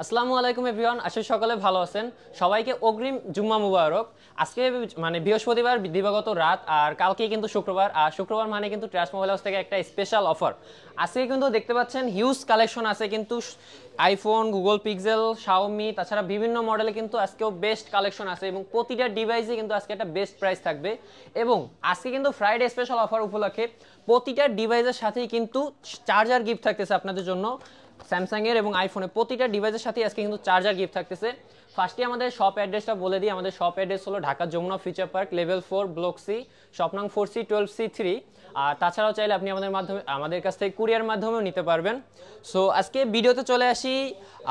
আসসালামু আলাইকুম এভরিওয়ান, আশা করি সকলে ভালো আছেন। সবাইকে অগ্রিম জুম্মা মুবারক। আজকে মানে বৃহস্পতিবার দিবাগত রাত, আর কালকে কিন্তু শুক্রবার। আর শুক্রবার মানে কিন্তু ট্রাশ মোবাইল হাউস থেকে একটা স্পেশাল অফার আজকে কিন্তু দেখতে পাচ্ছেন। হিউজ কালেকশন আছে কিন্তু আইফোন, গুগল পিক্সেল, শাওমি, তাছাড়া বিভিন্ন মডেলে কিন্তু আজকেও বেস্ট কালেকশন আছে এবং প্রতিটা ডিভাইসে কিন্তু আজকে একটা বেস্ট প্রাইস থাকবে। এবং আজকে কিন্তু ফ্রাইডে স্পেশাল অফার উপলক্ষে প্রতিটা ডিভাইসের সাথেই কিন্তু চার্জার গিফট থাকতেছে আপনাদের জন্য। স্যামসাং এর এবং আইফোনের প্রতিটা ডিভাইসের সাথে আজকে কিন্তু চার্জার গিফট থাকতেছে। ফার্স্টে আমাদের শপ অ্যাড্রেসটা বলে দিই। আমাদের শপ অ্যাড্রেস হলো Dhaka Jamuna future park, level 4, block C, shop নং 4C12C3। আর তাছাড়াও চাইলে আপনি আমাদের কাছ থেকে কুরিয়ার মাধ্যমেও নিতে পারবেন। সো আজকে ভিডিওতে চলে আসি।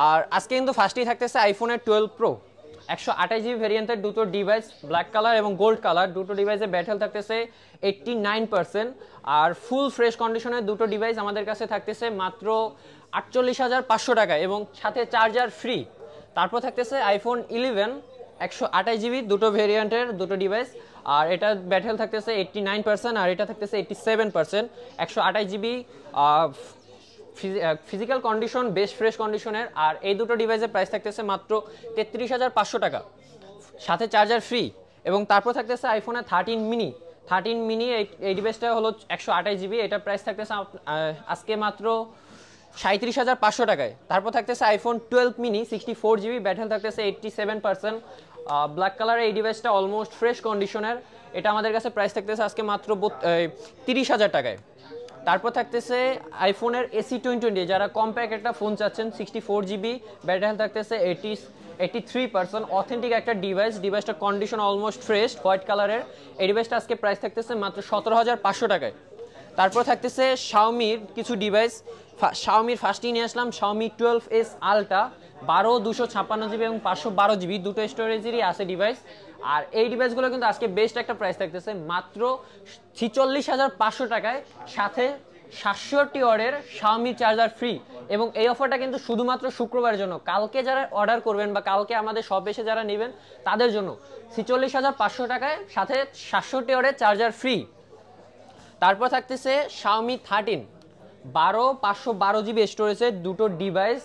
আর আজকে কিন্তু ফার্স্টেই থাকতেছে আইফোনের 12 প্রো 128GB ভেরিয়েন্টের দুটো ডিভাইস, ব্ল্যাক কালার এবং গোল্ড কালার। দুটো ডিভাইসে ব্যাটেল থাকতেছে 89%। আর ফুল ফ্রেশ কন্ডিশনের দুটো ডিভাইস আমাদের কাছে থাকতেছে মাত্র 48,500 টাকায় এবং সাথে চার্জার ফ্রি। তারপর থাকতেছে আইফোন 11 128GB দুটো ভেরিয়েন্টের দুটো ডিভাইস, আর এটা ব্যাটেল থাকতেছে 89% আর এটা থাকতেছে 87%। 128GB physical condition, best fresh কন্ডিশনের। আর এই দুটো ডিভাইসের প্রাইস থাকতেছে মাত্র 33,500 টাকা, সাথে চার্জার ফ্রি। এবং তারপর থাকতেছে আইফোনের 13 মিনি এই ডিভাইসটা হলো 128GB, এটার প্রাইস থাকতেছে আজকে মাত্র 37,500 টাকায়। তারপর থাকতেছে আইফোন 12 মিনি 64GB, ব্যাটেল থাকতেছে 87%। ব্ল্যাক কালারের এই ডিভাইসটা অলমোস্ট ফ্রেশ কন্ডিশনের, এটা আমাদের কাছে প্রাইস থাকতেছে আজকে মাত্র 30,000 টাকায়। তারপর থাকতেছে আইফোনের AC20, যারা কম্প্যাক্ট একটা ফোন চাচ্ছেন, 64GB, ব্যাটারি থাকতেছে 83%। অথেন্টিক একটা ডিভাইসটার কন্ডিশন অলমোস্ট ফ্রেশ, হোয়াইট কালারের। এই ডিভাইসটা আজকে প্রাইস থাকতেছে মাত্র 17,500 টাকায়। তারপর থাকতেছে শাওমির কিছু ডিভাইস। শাওমির ফার্স্টেই নিয়ে আসলাম শাওমি 12S আলট্রা, 12/256GB এবং 512GB দুটো স্টোরেজেরই আছে ডিভাইস। আর এই ডিভাইসগুলো কিন্তু আজকে বেস্ট একটা প্রাইস থাকতেছে মাত্র 46,500 টাকায়, সাথে 67 ওয়াটের শাওমি চার্জার ফ্রি। এবং এই অফারটা কিন্তু শুধুমাত্র শুক্রবারের জন্য। কালকে যারা অর্ডার করবেন বা কালকে আমাদের শপ এসে যারা নেবেন তাদের জন্য 46,500 টাকায় সাথে 67 ওয়াটের চার্জার ফ্রি। তারপর থাকতেছে শাওমি 13 512GB স্টোরেজের দুটো ডিভাইস,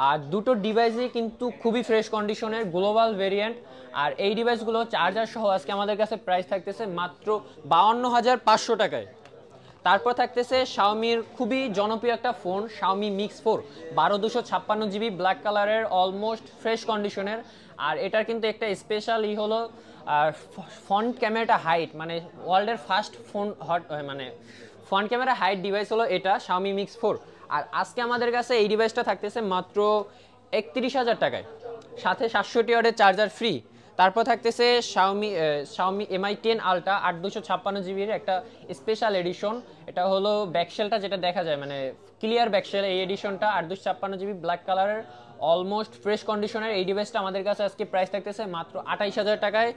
আর দুটো ডিভাইসই কিন্তু খুবই ফ্রেশ কন্ডিশনের, গ্লোবাল ভেরিয়েন্ট। আর এই ডিভাইসগুলো চার্জার সহ আজকে আমাদের কাছে প্রাইস থাকতেছে মাত্র 52,500 টাকায়। তারপর থাকতেছে শাওমির খুবই জনপ্রিয় একটা phone, Xiaomi mix 4 12/256GB, black কালারের, অলমোস্ট ফ্রেশ কন্ডিশনের। আর এটার কিন্তু একটা স্পেশাল হলো ফ্রন্ট ক্যামেরাটা হাইট, মানে ওয়ার্ল্ডের ফার্স্ট মানে ফ্রন্ট ক্যামেরা হাইট ডিভাইস হলো এটা শাওমি মিক্স 4। আর আজকে আমাদের কাছে এই ডিভাইসটা থাকতেছে মাত্র 31,000 টাকায়, সাথে 67 ওয়াটের চার্জার ফ্রি। তারপর থাকতেছে শাওমি MI 10 আলট্রা 8/256GB একটা স্পেশাল এডিশন। এটা হলো ব্যাকশেলটা যেটা দেখা যায়, মানে ক্লিয়ার ব্যাকশেল, এই এডিশনটা 8/256GB, ব্ল্যাক কালারের, অলমোস্ট ফ্রেশ কন্ডিশনের। এই ডিভাইসটা আমাদের কাছে আজকে প্রাইস থাকতেছে মাত্র 28,000 টাকায়।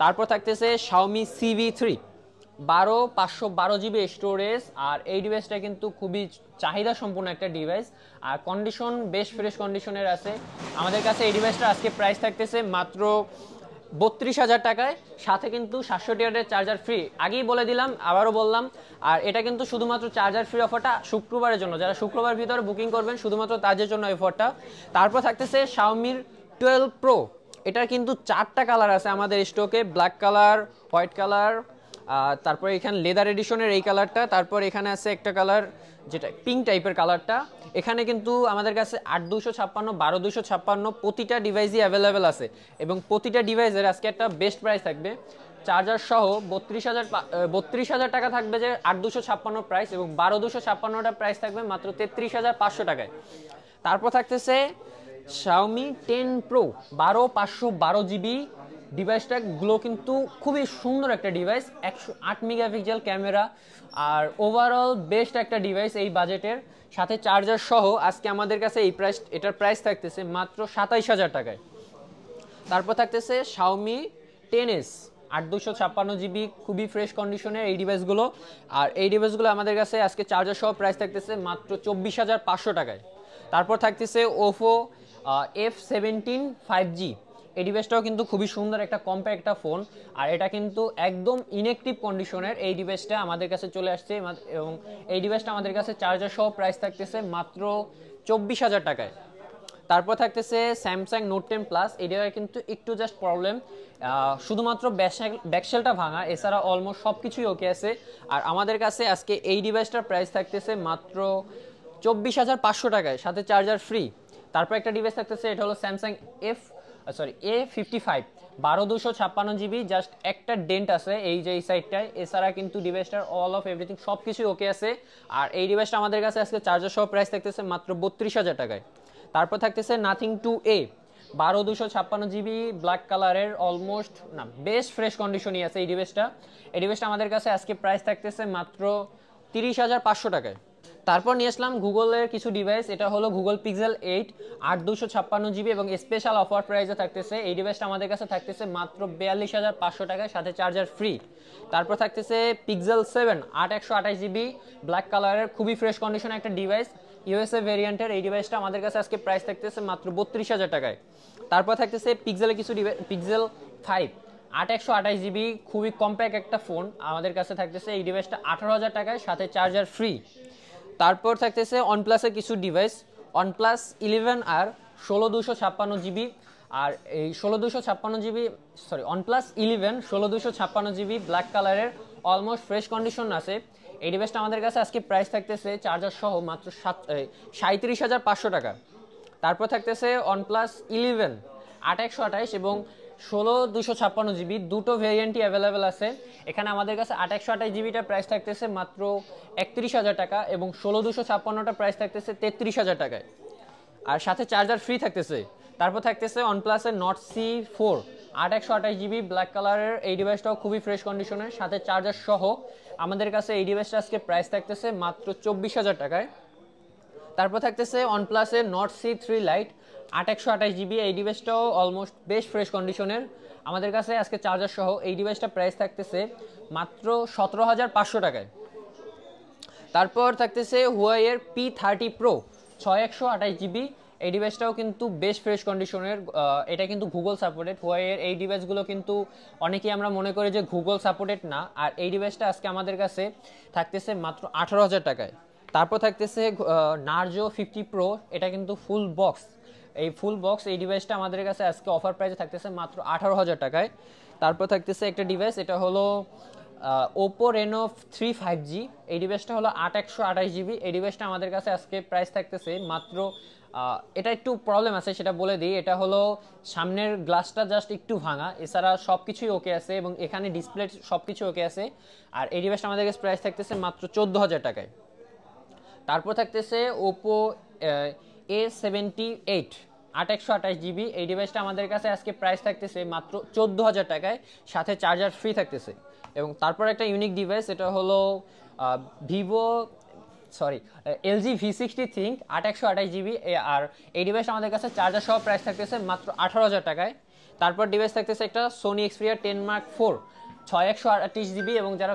তারপর থাকতেছে শাওমি CV3 512GB স্টোরেজ। আর এই ডিভাইসটা কিন্তু খুবই চাহিদা সম্পন্ন একটা ডিভাইস, আর কন্ডিশন বেশ ফ্রেশ কন্ডিশনের আছে। আমাদের কাছে এই ডিভাইসটা আজকে প্রাইস থাকতেছে মাত্র 32,000 টাকায়, সাথে কিন্তু 67 ওয়াটের চার্জার ফ্রি। আগেই বলে দিলাম, আবারও বললাম। আর এটা কিন্তু শুধুমাত্র চার্জার ফ্রি অফারটা শুক্রবারের জন্য, যারা শুক্রবার ভিতরে বুকিং করবেন শুধুমাত্র তাদের জন্য এই অফারটা। তারপর থাকতেছে শাওমির 12 প্রো, এটার কিন্তু 4টা কালার আছে আমাদের স্টকে, ব্ল্যাক কালার, হোয়াইট কালার, তারপরে এখানে লেদার এডিশনের এই কালারটা, তারপর এখানে আছে একটা কালার যেটা পিঙ্ক টাইপের কালারটা। এখানে কিন্তু আমাদের কাছে 8/256, 12/256 প্রতিটা ডিভাইসই অ্যাভেলেবেল আছে এবং প্রতিটা ডিভাইসের আজকে একটা বেস্ট প্রাইস থাকবে। চার্জার সহ 32,000 টাকা থাকবে যে 8/256 প্রাইস, এবং 12/256টা প্রাইস থাকবে মাত্র 33,500 টাকায়। তারপর থাকতেছে শাওমি 10 প্রো 512GB ডিভাইসটা গুলো কিন্তু খুবই সুন্দর একটা ডিভাইস, 108 মেগাপিক্সেল ক্যামেরা, আর ওভারঅল বেস্ট একটা ডিভাইস এই বাজেটের, সাথে চার্জার সহ আজকে আমাদের কাছে এটার প্রাইস থাকতেছে মাত্র 27,000 টাকায়। তারপর থাকতেছে শাওমি 10s 8/256GB, খুবই ফ্রেশ কন্ডিশনের এই ডিভাইসগুলো। আর এই ডিভাইসগুলো আমাদের কাছে আজকে চার্জার সহ প্রাইস থাকতেছে মাত্র 24,500 টাকায়। তারপর থাকতেছে ওপো F17 5G, এই ডিভাইসটাও কিন্তু খুবই সুন্দর একটা কম্প্যাক্ট একটা ফোন, আর এটা কিন্তু একদম ইনঅ্যাক্টিভ কন্ডিশনের এই ডিভাইসটা আমাদের কাছে চলে আসছে। এবং এই ডিভাইসটা আমাদের কাছে চার্জার সহ প্রাইস থাকতেছে মাত্র 24,000 টাকায়। তারপর থাকতেছে স্যামসাং নোট 10 প্লাস, এটা কিন্তু একটু জাস্ট প্রবলেম, শুধুমাত্র ব্যাকশেলটা ভাঙা, এছাড়া অলমোস্ট সব কিছুই ওকে আছে। আর আমাদের কাছে আজকে এই ডিভাইসটার প্রাইস থাকতেছে মাত্র 24,500 টাকায়, সাথে চার্জার ফ্রি। তারপর একটা ডিভাইস থাকতেছে, এটা হলো স্যামসাং A55 12/256 GB, জাস্ট একটা ডেন্ট আছে এই যে এই সাইডটায়, এছাড়া কিন্তু ডিভাইসটার অল অফ এভরিথিং সব কিছুই ওকে আছে। আর এই ডিভাইসটা আমাদের কাছে আজকে চার্জার সহ প্রাইস থাকতেছে মাত্র 32,000 টাকায়। তারপর থাকতেছে নাথিং 2A 12/256 GB ব্ল্যাক কালারের, অলমোস্ট না বেস্ট ফ্রেশ কন্ডিশনই আছে এই ডিভাইসটা। এই ডিভাইসটা আমাদের কাছে আজকে প্রাইস থাকতেছে মাত্র 30,500 টাকায়। তারপর নিয়ে আসলাম গুগলের কিছু ডিভাইস, এটা হলো গুগল পিক্সেল 8 8/256 GB এবং স্পেশাল অফার প্রাইসে থাকতেছে। এই ডিভাইসটা আমাদের কাছে থাকতেছে মাত্র 42,500 টাকায়, সাথে চার্জার ফ্রি। তারপর থাকতেছে পিক্সেল 7 8/128 GB ব্ল্যাক কালারের, খুবই ফ্রেশ কন্ডিশনে একটা ডিভাইস, ইউএসএ ভেরিয়েন্টের। এই ডিভাইসটা আমাদের কাছে আজকে প্রাইস থাকতেছে মাত্র 32,000 টাকায়। তারপর থাকতেছে পিক্সেলের কিছু ডিভাইস, পিক্সেল 5 8/128 GB, খুবই কম্প্যাক্ট একটা ফোন, আমাদের কাছে থাকতেছে এই ডিভাইসটা 18,000 টাকায়, সাথে চার্জার ফ্রি। তারপর থাকতেছে OnePlus-এর কিছু ডিভাইস, OnePlus 11 আর 16/256 GB, আর এই 16/256 GB OnePlus 11 16/256 GB ব্ল্যাক কালারের, অলমোস্ট ফ্রেশ কন্ডিশন আছে। এই ডিভাইসটা আমাদের কাছে আজকে প্রাইস থাকতেছে চার্জার সহ মাত্র 37,500 টাকা। তারপর থাকতেছে OnePlus 11 8/128 এবং 16/256 GB, দুটো ভেরিয়েন্টই অ্যাভেলেবেল আছে এখানে। আমাদের কাছে 8/128 GBটা প্রাইস থাকতেছে মাত্র 31,000 টাকা এবং 16/256টা প্রাইস থাকতেছে 33,000 টাকায়, আর সাথে চার্জার ফ্রি থাকতেছে। তারপর থাকতেছে OnePlus-এর Nord C4 8/128 GB ব্ল্যাক কালারের, এই ডিভাইসটাও খুবই ফ্রেশ কন্ডিশনের, সাথে চার্জার সহ আমাদের কাছে এই ডিভাইসটা আজকে প্রাইস থাকতেছে মাত্র 24,000 টাকায়। তারপর থাকতেছে OnePlus-এর Nord C3 Lite 8/128 GB, এই ডিভাইসটাও অলমোস্ট বেশ ফ্রেশ কন্ডিশনের, আমাদের কাছে আজকে চার্জার সহ এই ডিভাইসটা প্রাইস থাকতেছে মাত্র 17,500 টাকায়। তারপর থাকতেছে Huawei-এর P30 Pro 6/128 GB, এই ডিভাইসটাও কিন্তু বেশ ফ্রেশ কন্ডিশনের, এটা কিন্তু গুগল সাপোর্টেড। Huawei-এর এই ডিভাইসগুলো কিন্তু অনেকেই আমরা মনে করি যে গুগল সাপোর্টেড না, আর এই ডিভাইসটা আজকে আমাদের কাছে থাকতেছে মাত্র 18,000 টাকায়। তারপর থাকতেছে Narzo 50 Pro, এটা কিন্তু ফুল বক্স, এই ফুল বক্স এই ডিভাইসটা আমাদের কাছে আজকে অফার প্রাইসে থাকতেছে মাত্র 18,000 টাকায়। তারপর থাকতেছে একটা ডিভাইস, এটা হলো Oppo Reno 3 5G, এই ডিভাইসটা হলো 8/128 GB, এই ডিভাইসটা আমাদের কাছে আজকে প্রাইস থাকতেছে মাত্র, এটা একটু প্রবলেম আছে সেটা বলে দিই, এটা হলো সামনের গ্লাসটা জাস্ট একটু ভাঙা, এছাড়া সব কিছুই ওকে আছে এবং এখানে ডিসপ্লে সব কিছু ওকে আছে। আর এই ডিভাইসটা আমাদের কাছে প্রাইস থাকতেছে মাত্র 14,000 টাকায়। তারপর থাকতেছে Oppo A78 8/128 GB, এই ডিভাইসটা আমাদের কাছে আজকে প্রাইস থাকতেছে মাত্র 14,000 টাকায়, সাথে চার্জার ফ্রি থাকতেছে। এবং তারপর একটা ইউনিক ডিভাইস, এটা হলো LG V60 Think 8/128 GB, আর এই ডিভাইসটা আমাদের কাছে চার্জার সহ প্রাইস থাকতেছে মাত্র 18,000 টাকায়। তারপর ডিভাইস থাকতেছে একটা Sony Xperia 10 Mark IV 6/128 GB, এবং যারা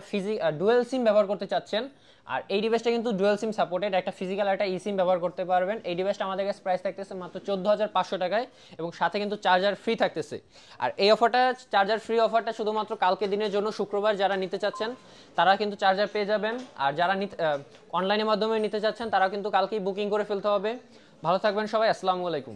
ডুয়েল সিম ব্যবহার করতে চাচ্ছেন, আর এই ডিভাইসটা কিন্তু ডুয়েল সিম সাপোর্টেড, একটা ফিজিক্যাল একটা ই সিম ব্যবহার করতে পারবেন। এই ডিভাইসটা আমাদের কাছে প্রাইস থাকতেছে মাত্র 14,500 টাকায় এবং সাথে কিন্তু চার্জার ফ্রি থাকতেছে। আর এই অফারটা, চার্জার ফ্রি অফারটা শুধুমাত্র কালকে দিনের জন্য, শুক্রবার যারা নিতে চাচ্ছেন তারা কিন্তু চার্জার পেয়ে যাবেন, আর যারা অনলাইনের মাধ্যমে নিতে চাচ্ছেন তারা কিন্তু কালকেই বুকিং করে ফেলতে হবে। ভালো থাকবেন সবাই, আসসালামু আলাইকুম।